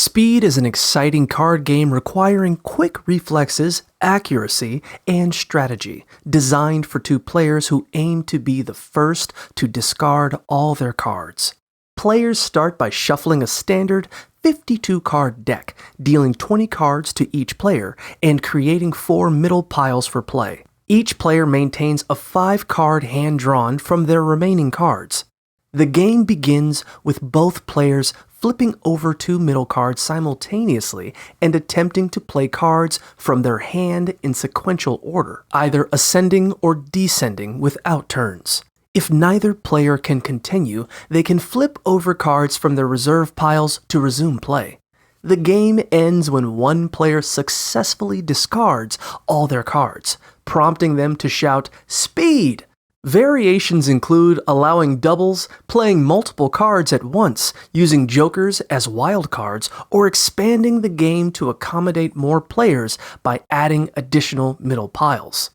Speed is an exciting card game requiring quick reflexes, accuracy, and strategy, designed for two players who aim to be the first to discard all their cards. Players start by shuffling a standard 52-card deck, dealing 20 cards to each player, and creating 4 middle piles for play. Each player maintains a 5-card hand drawn from their remaining cards. The game begins with both players flipping over 2 middle cards simultaneously and attempting to play cards from their hand in sequential order, either ascending or descending without turns. If neither player can continue, they can flip over cards from their reserve piles to resume play. The game ends when one player successfully discards all their cards, prompting them to shout, "Speed!" Variations include allowing doubles, playing multiple cards at once, using jokers as wild cards, or expanding the game to accommodate more players by adding additional middle piles.